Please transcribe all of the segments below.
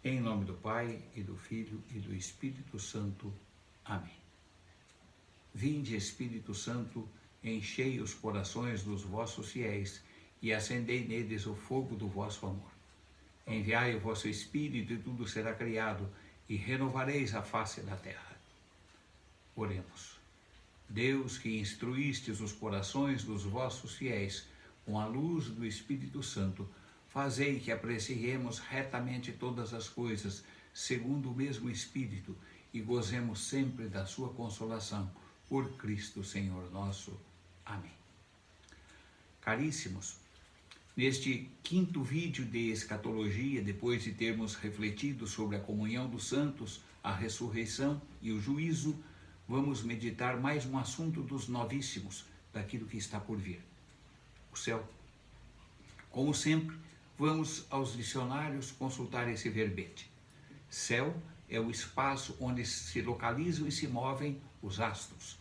Em nome do Pai, e do Filho, e do Espírito Santo. Amém. Vinde, Espírito Santo, enchei os corações dos vossos fiéis, e acendei neles o fogo do vosso amor. Enviai o vosso Espírito, e tudo será criado, e renovareis a face da terra. Oremos. Deus, que instruístes os corações dos vossos fiéis com a luz do Espírito Santo, fazei que apreciemos retamente todas as coisas, segundo o mesmo Espírito, e gozemos sempre da sua consolação, por Cristo Senhor nosso. Amém. Caríssimos, neste quinto vídeo de escatologia, depois de termos refletido sobre a comunhão dos santos, a ressurreição e o juízo, vamos meditar mais um assunto dos novíssimos, daquilo que está por vir: o céu. Como sempre, vamos aos dicionários consultar esse verbete. Céu é o espaço onde se localizam e se movem os astros,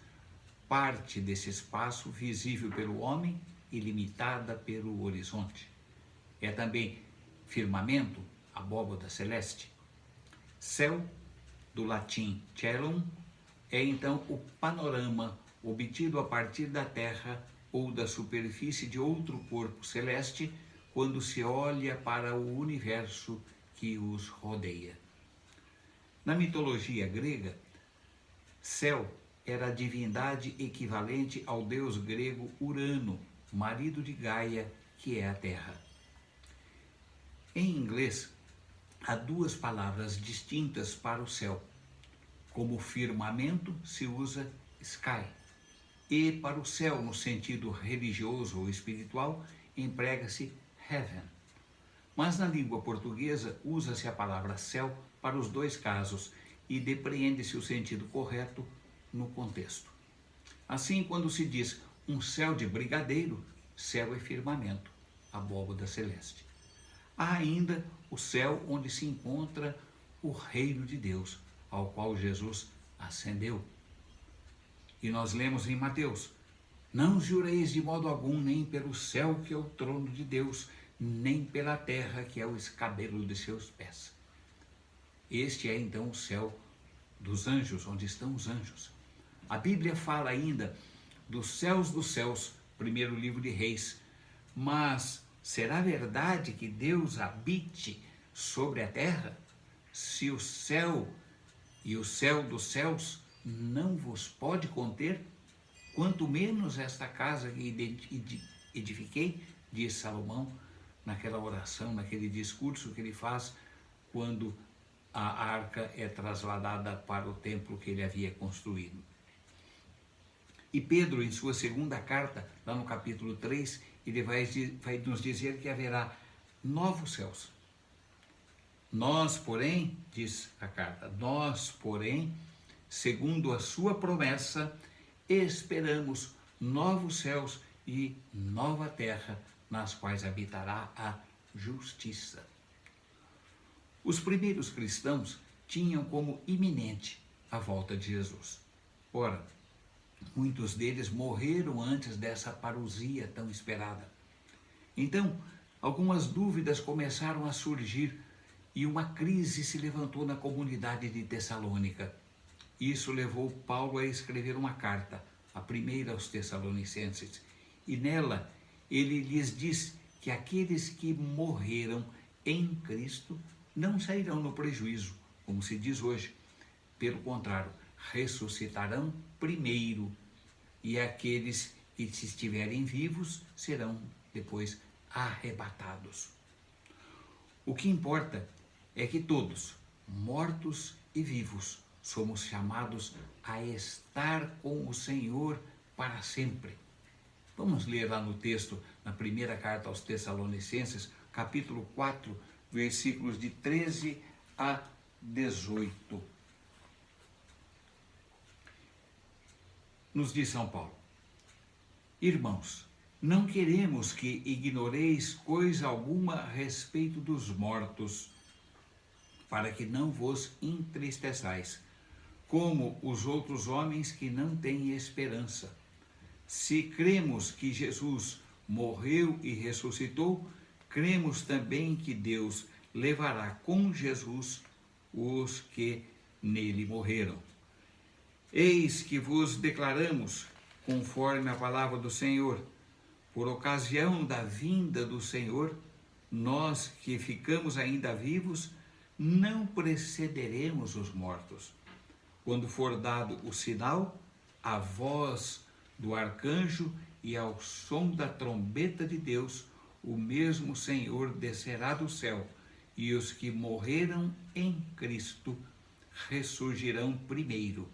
parte desse espaço visível pelo homem e limitada pelo horizonte. É também firmamento, abóbada celeste. Céu, do latim celum, é então o panorama obtido a partir da Terra ou da superfície de outro corpo celeste, quando se olha para o universo que os rodeia. Na mitologia grega, céu era a divindade equivalente ao deus grego Urano, marido de Gaia, que é a Terra. Em inglês, há duas palavras distintas para o céu. Como firmamento se usa sky, e para o céu, no sentido religioso ou espiritual, emprega-se heaven. Mas na língua portuguesa usa-se a palavra céu para os dois casos e depreende-se o sentido correto no contexto. Assim, quando se diz um céu de brigadeiro, céu é firmamento, abóbada celeste. Há ainda o céu onde se encontra o reino de Deus, ao qual Jesus ascendeu. E nós lemos em Mateus: não jureis de modo algum, nem pelo céu, que é o trono de Deus, nem pela terra, que é o escabelo de seus pés. Este é então o céu dos anjos, onde estão os anjos. A Bíblia fala ainda dos céus, primeiro livro de Reis. Mas será verdade que Deus habite sobre a terra? Se o céu e o céu dos céus não vos pode conter, quanto menos esta casa que edifiquei, diz Salomão, naquela oração, naquele discurso que ele faz quando a arca é trasladada para o templo que ele havia construído. E Pedro, em sua segunda carta, lá no capítulo 3, ele vai nos dizer que haverá novos céus. Nós, porém, diz a carta, nós, porém, segundo a sua promessa, esperamos novos céus e nova terra, nas quais habitará a justiça. Os primeiros cristãos tinham como iminente a volta de Jesus. Ora, muitos deles morreram antes dessa parousia tão esperada. Então, algumas dúvidas começaram a surgir e uma crise se levantou na comunidade de Tessalônica. Isso levou Paulo a escrever uma carta, a primeira aos Tessalonicenses, e nela ele lhes diz que aqueles que morreram em Cristo não sairão no prejuízo, como se diz hoje. Pelo contrário, ressuscitarão primeiro, e aqueles que estiverem vivos serão depois arrebatados. O que importa é que todos, mortos e vivos, somos chamados a estar com o Senhor para sempre. Vamos ler lá no texto, na primeira carta aos Tessalonicenses, capítulo 4, versículos de 13 a 18. Nos diz São Paulo: irmãos, não queremos que ignoreis coisa alguma a respeito dos mortos, para que não vos entristeçais, como os outros homens que não têm esperança. Se cremos que Jesus morreu e ressuscitou, cremos também que Deus levará com Jesus os que nele morreram. Eis que vos declaramos, conforme a palavra do Senhor, por ocasião da vinda do Senhor, nós que ficamos ainda vivos, não precederemos os mortos. Quando for dado o sinal, a voz do arcanjo e ao som da trombeta de Deus, o mesmo Senhor descerá do céu, e os que morreram em Cristo ressurgirão primeiro.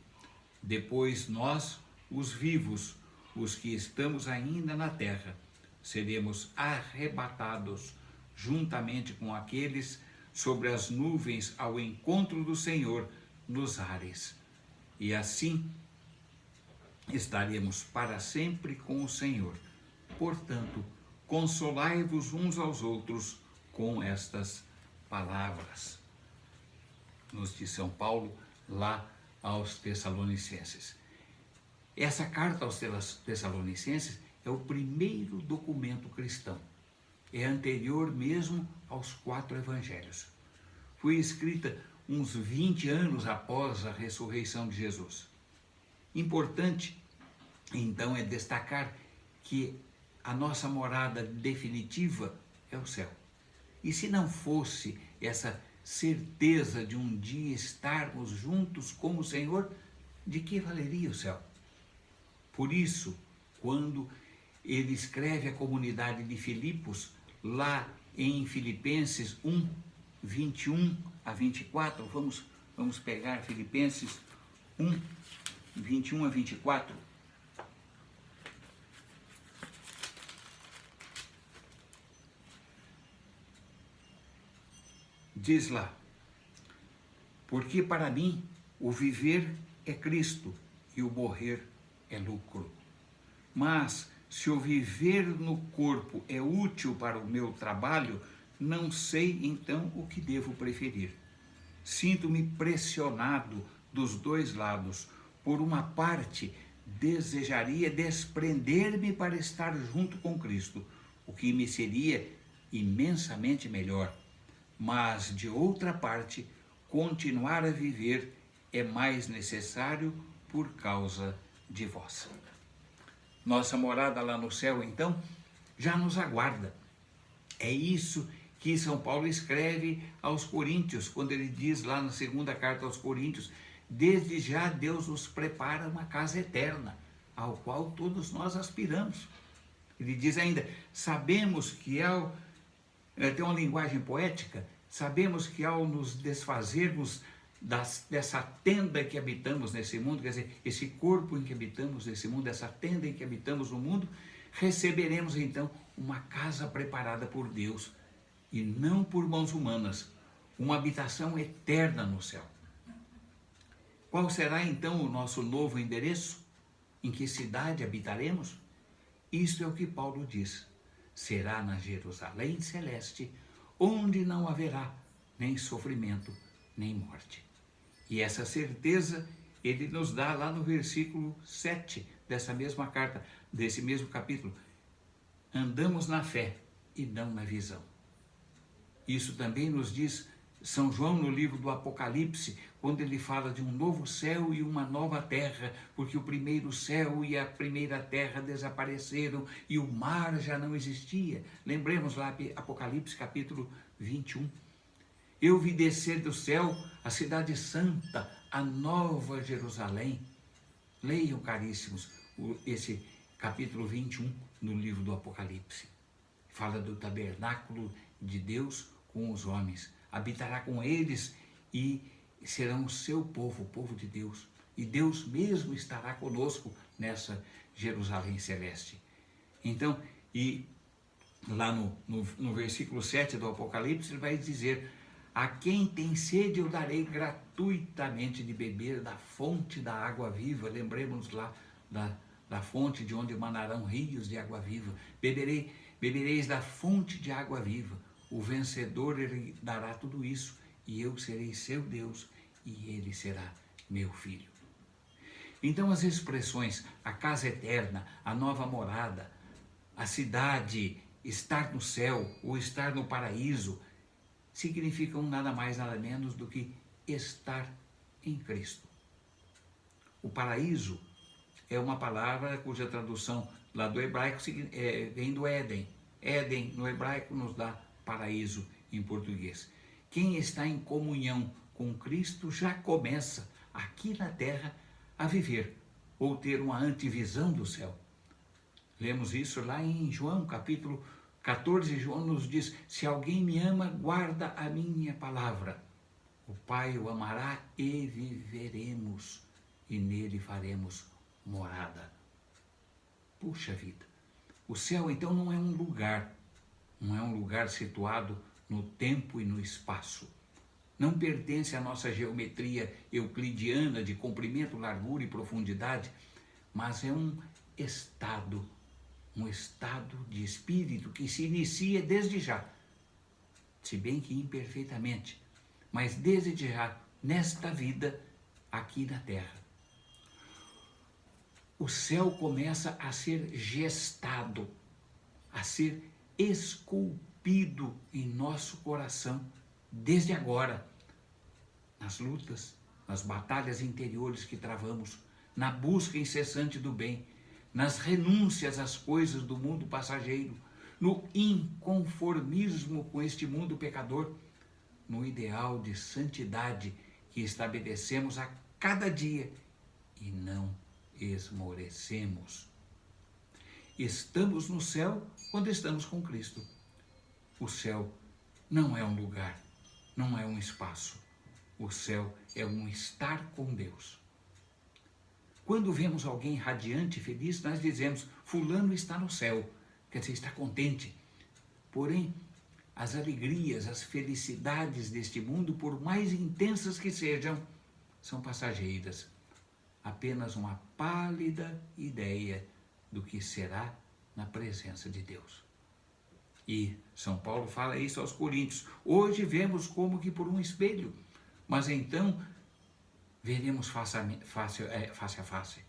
Depois nós, os vivos, os que estamos ainda na terra, seremos arrebatados juntamente com aqueles sobre as nuvens ao encontro do Senhor nos ares. E assim estaremos para sempre com o Senhor. Portanto, consolai-vos uns aos outros com estas palavras. Nos diz São Paulo lá aos Tessalonicenses. Essa carta aos Tessalonicenses é o primeiro documento cristão. É anterior mesmo aos 4 evangelhos. Foi escrita uns 20 anos após a ressurreição de Jesus. Importante, então, é destacar que a nossa morada definitiva é o céu. E se não fosse essa certeza de um dia estarmos juntos com o Senhor, de que valeria o céu? Por isso, quando ele escreve à comunidade de Filipos, lá em Filipenses 1, 21 a 24, vamos pegar Filipenses 1, 21 a 24. Diz lá: porque para mim o viver é Cristo e o morrer é lucro. Mas se o viver no corpo é útil para o meu trabalho, não sei então o que devo preferir. Sinto-me pressionado dos dois lados. Por uma parte, desejaria desprender-me para estar junto com Cristo, o que me seria imensamente melhor. Mas, de outra parte, continuar a viver é mais necessário por causa de vós. Nossa morada lá no céu, então, já nos aguarda. É isso que São Paulo escreve aos Coríntios, quando ele diz lá na segunda carta aos Coríntios: desde já Deus nos prepara uma casa eterna, ao qual todos nós aspiramos. Ele diz ainda: sabemos que tem uma linguagem poética, sabemos que ao nos desfazermos dessa tenda em que habitamos nesse mundo, quer dizer, esse corpo em que habitamos nesse mundo, essa tenda em que habitamos no mundo, receberemos então uma casa preparada por Deus e não por mãos humanas, uma habitação eterna no céu. Qual será então o nosso novo endereço? Em que cidade habitaremos? Isto é o que Paulo diz: será na Jerusalém celeste, onde não haverá nem sofrimento, nem morte. E essa certeza ele nos dá lá no versículo 7 dessa mesma carta, desse mesmo capítulo. Andamos na fé e não na visão. Isso também nos diz São João no livro do Apocalipse, quando ele fala de um novo céu e uma nova terra, porque o primeiro céu e a primeira terra desapareceram e o mar já não existia. Lembremos lá Apocalipse capítulo 21. Eu vi descer do céu a cidade santa, a nova Jerusalém. Leiam, caríssimos, esse capítulo 21 no livro do Apocalipse. Fala do tabernáculo de Deus com os homens. Habitará com eles e serão o seu povo, o povo de Deus. E Deus mesmo estará conosco nessa Jerusalém celeste. Então, e lá no versículo 7 do Apocalipse, ele vai dizer: a quem tem sede eu darei gratuitamente de beber da fonte da água viva. Lembremos lá da fonte de onde manarão rios de água viva. Bebereis da fonte de água viva. O vencedor ele dará tudo isso, e eu serei seu Deus, e ele será meu filho. Então as expressões a casa eterna, a nova morada, a cidade, estar no céu ou estar no paraíso, significam nada mais, nada menos do que estar em Cristo. O paraíso é uma palavra cuja tradução lá do hebraico vem do Éden. Éden, no hebraico, nos dá paraíso em português. Quem está em comunhão com Cristo já começa, aqui na terra, a viver ou ter uma antevisão do céu. Lemos isso lá em João, capítulo 14, João nos diz: se alguém me ama, guarda a minha palavra. O Pai o amará e viveremos, e nele faremos morada. Puxa vida! O céu, então, não é um lugar situado no tempo e no espaço. Não pertence à nossa geometria euclidiana de comprimento, largura e profundidade, mas é um estado de espírito que se inicia desde já, se bem que imperfeitamente, mas desde já, nesta vida, aqui na terra. O céu começa a ser gestado, a ser esculpido em nosso coração, desde agora, nas lutas, nas batalhas interiores que travamos, na busca incessante do bem, nas renúncias às coisas do mundo passageiro, no inconformismo com este mundo pecador, no ideal de santidade que estabelecemos a cada dia e não esmorecemos. Estamos no céu quando estamos com Cristo. O céu não é um lugar, não é um espaço. O céu é um estar com Deus. Quando vemos alguém radiante e feliz, nós dizemos: fulano está no céu, quer dizer, está contente. Porém, as alegrias, as felicidades deste mundo, por mais intensas que sejam, são passageiras. Apenas uma pálida ideia do que será na presença de Deus. E São Paulo fala isso aos Coríntios: hoje vemos como que por um espelho, mas então veremos face a face.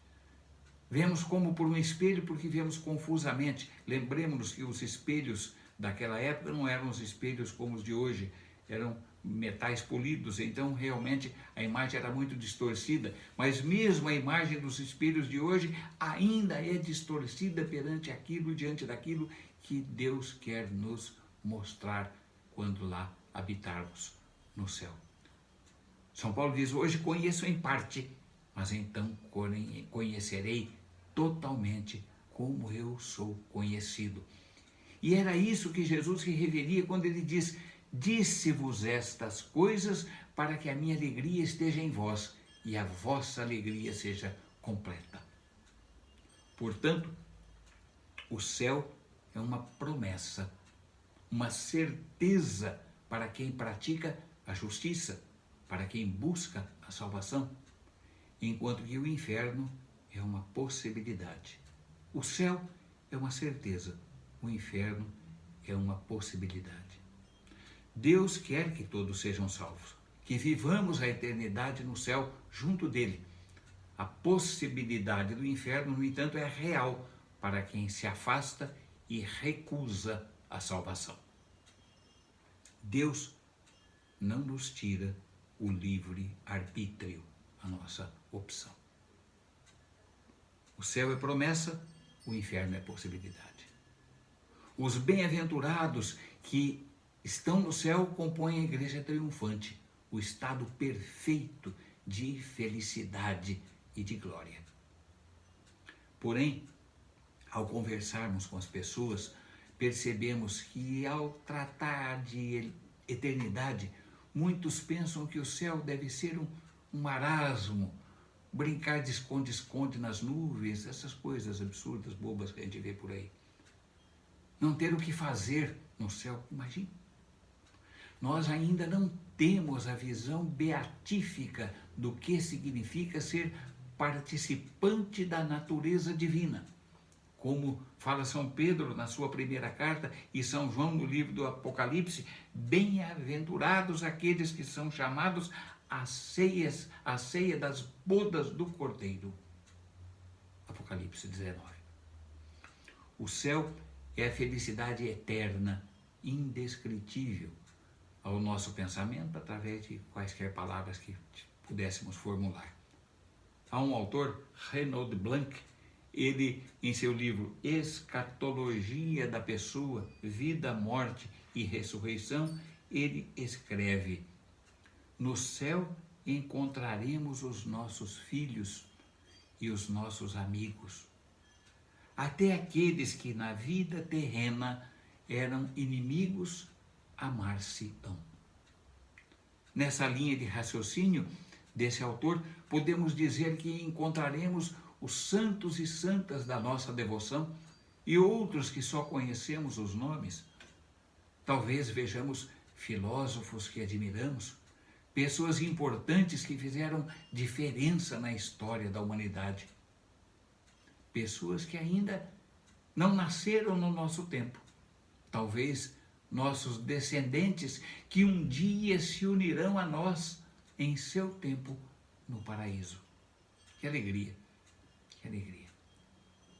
Vemos como por um espelho, porque vemos confusamente. Lembremos-nos que os espelhos daquela época não eram os espelhos como os de hoje, eram metais polidos, então realmente a imagem era muito distorcida, mas mesmo a imagem dos espelhos de hoje ainda é distorcida diante daquilo que Deus quer nos mostrar quando lá habitarmos no céu. São Paulo diz: hoje conheço em parte, mas então conhecerei totalmente como eu sou conhecido. E era isso que Jesus se referia quando ele diz: disse-vos estas coisas para que a minha alegria esteja em vós e a vossa alegria seja completa. Portanto, o céu é uma promessa, uma certeza para quem pratica a justiça, para quem busca a salvação, enquanto que o inferno é uma possibilidade. O céu é uma certeza, o inferno é uma possibilidade. Deus quer que todos sejam salvos, que vivamos a eternidade no céu junto dele. A possibilidade do inferno, no entanto, é real para quem se afasta e recusa a salvação. Deus não nos tira o livre-arbítrio, a nossa opção. O céu é promessa, o inferno é possibilidade. Os bem-aventurados que estão no céu compõem a igreja triunfante, o estado perfeito de felicidade e de glória. Porém, ao conversarmos com as pessoas, percebemos que ao tratar de eternidade, muitos pensam que o céu deve ser um marasmo, brincar de esconde-esconde nas nuvens, essas coisas absurdas, bobas que a gente vê por aí. Não ter o que fazer no céu, imagine. Nós ainda não temos a visão beatífica do que significa ser participante da natureza divina. Como fala São Pedro na sua primeira carta e São João no livro do Apocalipse: bem-aventurados aqueles que são chamados à ceia das bodas do Cordeiro. Apocalipse 19. O céu é a felicidade eterna, indescritível. ao nosso pensamento através de quaisquer palavras que pudéssemos formular. Há um autor, Renaud Blanc, ele, em seu livro Escatologia da Pessoa, Vida, Morte e Ressurreição, ele escreve: no céu encontraremos os nossos filhos e os nossos amigos, até aqueles que na vida terrena eram inimigos, amar-se-ão. Nessa linha de raciocínio desse autor, podemos dizer que encontraremos os santos e santas da nossa devoção e outros que só conhecemos os nomes. Talvez vejamos filósofos que admiramos, pessoas importantes que fizeram diferença na história da humanidade, pessoas que ainda não nasceram no nosso tempo, talvez nossos descendentes que um dia se unirão a nós em seu tempo no paraíso. Que alegria, que alegria.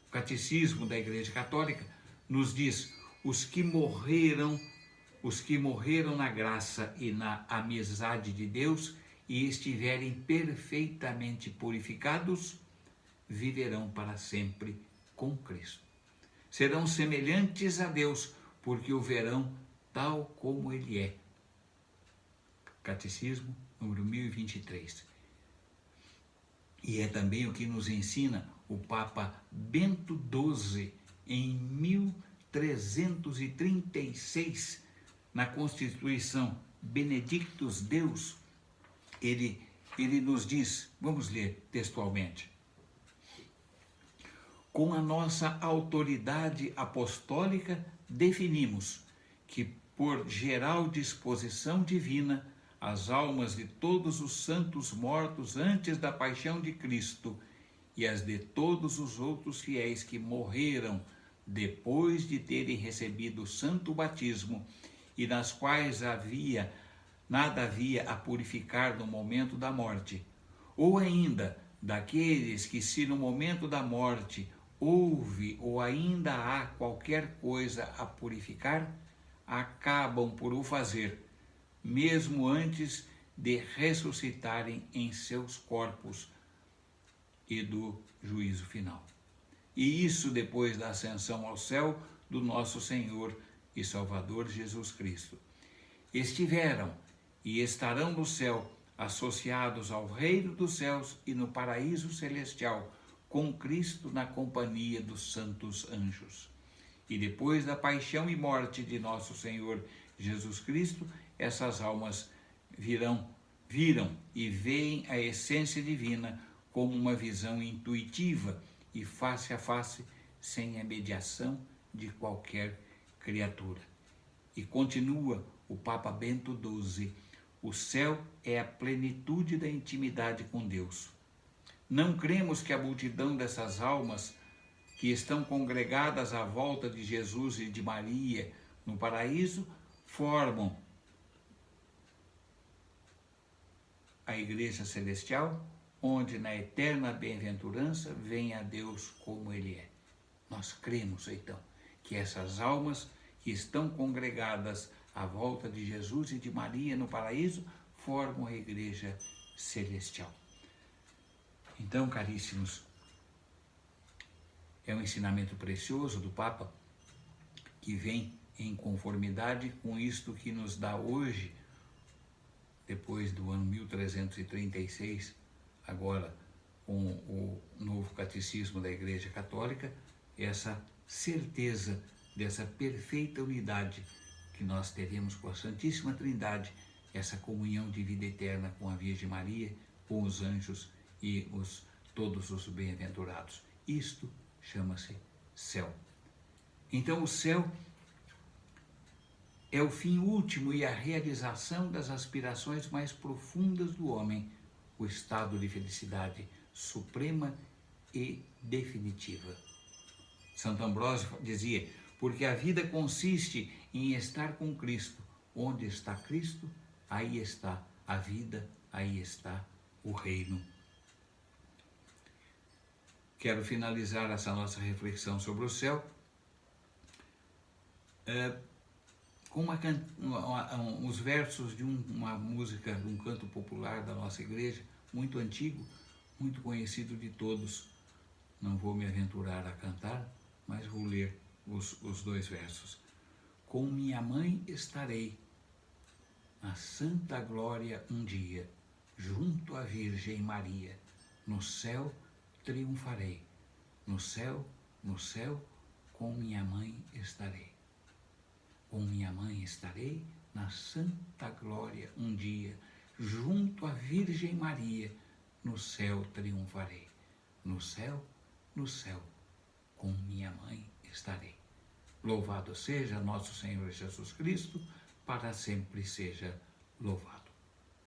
O Catecismo da Igreja Católica nos diz: os que morreram na graça e na amizade de Deus e estiverem perfeitamente purificados, viverão para sempre com Cristo. Serão semelhantes a Deus, porque o verão tal como Ele é. Catecismo, número 1023. E é também o que nos ensina o Papa Bento XII, em 1336, na Constituição Benedictus Deus. Ele nos diz, vamos ler textualmente: com a nossa autoridade apostólica definimos que, por geral disposição divina, as almas de todos os santos mortos antes da paixão de Cristo e as de todos os outros fiéis que morreram depois de terem recebido o santo batismo e nas quais nada havia a purificar no momento da morte, ou ainda daqueles que, se no momento da morte houve ou ainda há qualquer coisa a purificar, acabam por o fazer, mesmo antes de ressuscitarem em seus corpos e do juízo final. E isso depois da ascensão ao céu do nosso Senhor e Salvador Jesus Cristo. Estiveram e estarão no céu, associados ao reino dos céus e no paraíso celestial, com Cristo na companhia dos santos anjos. E depois da paixão e morte de nosso Senhor Jesus Cristo, essas almas viram e veem a essência divina como uma visão intuitiva e face a face, sem a mediação de qualquer criatura. E continua o Papa Bento XII: o céu é a plenitude da intimidade com Deus. Não cremos que a multidão dessas almas que estão congregadas à volta de Jesus e de Maria no paraíso formam a Igreja Celestial, onde na eterna bem-aventurança vem a Deus como Ele é. Nós cremos, então, que essas almas que estão congregadas à volta de Jesus e de Maria no paraíso formam a Igreja Celestial. Então, caríssimos, é um ensinamento precioso do Papa que vem em conformidade com isto que nos dá hoje, depois do ano 1336, agora com o novo Catecismo da Igreja Católica, essa certeza dessa perfeita unidade que nós teremos com a Santíssima Trindade, essa comunhão de vida eterna com a Virgem Maria, com os anjos e todos os bem-aventurados. Isto chama-se céu. Então o céu é o fim último e a realização das aspirações mais profundas do homem, o estado de felicidade suprema e definitiva. Santo Ambrósio dizia: porque a vida consiste em estar com Cristo. Onde está Cristo, aí está a vida, aí está o reino. Quero finalizar essa nossa reflexão sobre o céu com os versos de uma música, de um canto popular da nossa igreja, muito antigo, muito conhecido de todos. Não vou me aventurar a cantar, mas vou ler os dois versos. Com minha mãe estarei, na santa glória um dia, junto à Virgem Maria, no céu triunfarei. No céu, com minha mãe estarei. Com minha mãe estarei, na santa glória um dia, junto à Virgem Maria, no céu triunfarei. No céu, com minha mãe estarei. Louvado seja nosso Senhor Jesus Cristo, para sempre seja louvado.